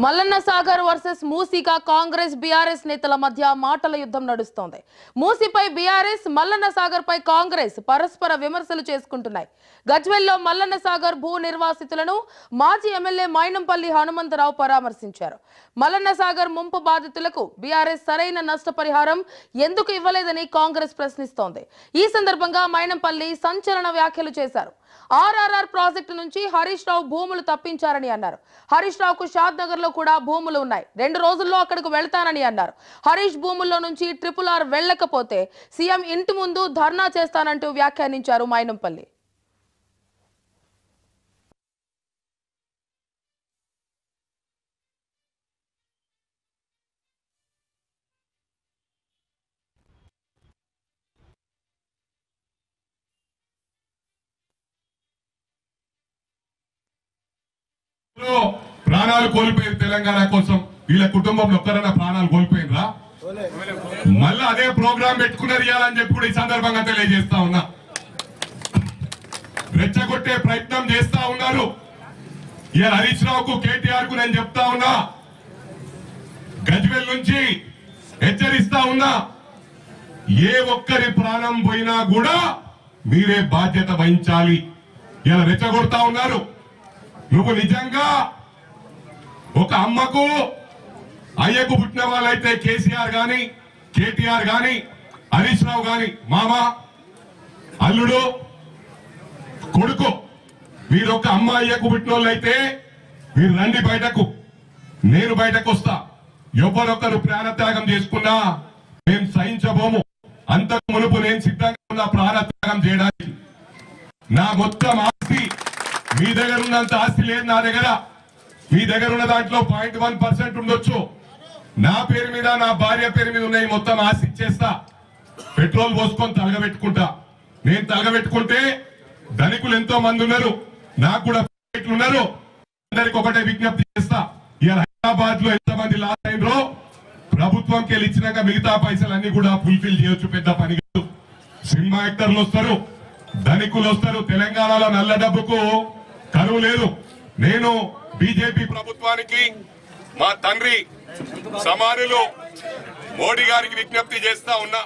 Mallanna Sagar versus మూసీగా Congress BRS నేతల మధ్య మాటల యుద్ధం నడుస్తోంది. మూసీపై బీఆర్ఎస్, మల్లన్న సాగర్ పై కాంగ్రెస్ పరస్పర విమర్శలు చేసుకుంటున్నాయి. గజ్వెల్లో మల్లన్న సాగర్ భూ నిర్వాసితులను మాజీ ఎమ్మెల్యే మైనంపల్లి హనుమంతరావు పరామర్శించారు. మల్లన్న సాగర్ ముంపు బాధితులకు బీఆర్ఎస్ సరైన నష్టపరిహారం ఎందుకు ఇవ్వలేదని కాంగ్రెస్ ప్రశ్నిస్తోంది. ఈ సందర్భంగా మైనంపల్లి సంచలన వ్యాఖ్యలు చేశారు. ఆర్ఆర్ఆర్ ప్రాజెక్టు నుంచి హరీష్ రావు భూములు తప్పించారని అన్నారు. హరీష్ రావుకు షాద్ నగర్ లో కూడా భూములు ఉన్నాయి, 2 రోజుల్లో అక్కడికి వెళ్తానని అన్నారు. హరీష్ భూముల్లో నుంచి RRR వెళ్లకపోతే సీఎం ఇంటి ముందు ధర్నా చేస్తానంటూ వ్యాఖ్యానించారు మైనంపల్లి. ప్రాణాలు కోల్పోయారు తెలంగాణ కోసం. వీళ్ళ కుటుంబంలో ఒక్కరైనా ప్రాణాలు కోల్పోయినరా? మళ్ళీ అదే ప్రోగ్రాం పెట్టుకున్నారు ఇవ్వాలని చెప్పి కూడా ఈ సందర్భంగా తెలియజేస్తా ఉన్నా. రెచ్చగొట్టే ప్రయత్నం చేస్తా ఉన్నారు. ఇవాళ హరీష్ రావుకు, కేటీఆర్ కు నేను చెప్తా ఉన్నా, గజ్వెల్ నుంచి హెచ్చరిస్తా ఉన్నా, ఏ ఒక్కరి ప్రాణం పోయినా కూడా మీరే బాధ్యత వహించాలి. ఇలా రెచ్చగొడతా ఉన్నారు. నువ్వు నిజంగా ఒక అమ్మకు, అయ్యకు పుట్టిన వాళ్ళైతే కేసీఆర్ గాని, కేటీఆర్ గాని, హరీష్ రావు గాని, మామ, అల్లుడు, కొడుకు, మీరు ఒక అమ్మ అయ్యకు పుట్టిన వాళ్ళైతే మీరు రండి బయటకు, నేను బయటకు వస్తా. ఎవరొక్కరు ప్రాణత్యాగం చేసుకున్నా మేము సహించబోము. అంతకు మునుపు నేను సిద్ధంగా ఉన్న ప్రాణత్యాగం చేయడానికి. నా మొత్తం ఆస్తి, మీ దగ్గర ఉన్నంత ఆస్తి లేదు నా దగ్గర. మీ దగ్గర ఉన్న దాంట్లో 0.1% ఉండొచ్చు. నా పేరు మీద, నా భార్య పేరు మీద ఉన్న మొత్తం ఆస్తి ఇచ్చేస్తా. పెట్రోల్ పోసుకొని తలగబెట్టుకుంటా. నేను తలగబెట్టుకుంటే ధనికులు ఎంతో మంది ఉన్నారు, నాకు కూడా ఉన్నారు. అందరికి ఒకటే విజ్ఞప్తి చేస్తా, ఇలా హైదరాబాద్ లో ఎంతమంది లాస్ అయినరో ప్రభుత్వంకి వెళ్ళి ఇచ్చినాక మిగతా పైసలన్నీ కూడా ఫుల్ఫిల్ చేయొచ్చు. పెద్ద పని కాదు. సినిమా యాక్టర్లు వస్తారు, ధనికులు వస్తారు. తెలంగాణలో నల్ల డబ్బుకు కరువు లేదు. నేను బీజేపీ ప్రభుత్వానికి, మా తండ్రి సమానులు మోడీ గారికి విజ్ఞప్తి చేస్తా ఉన్నా.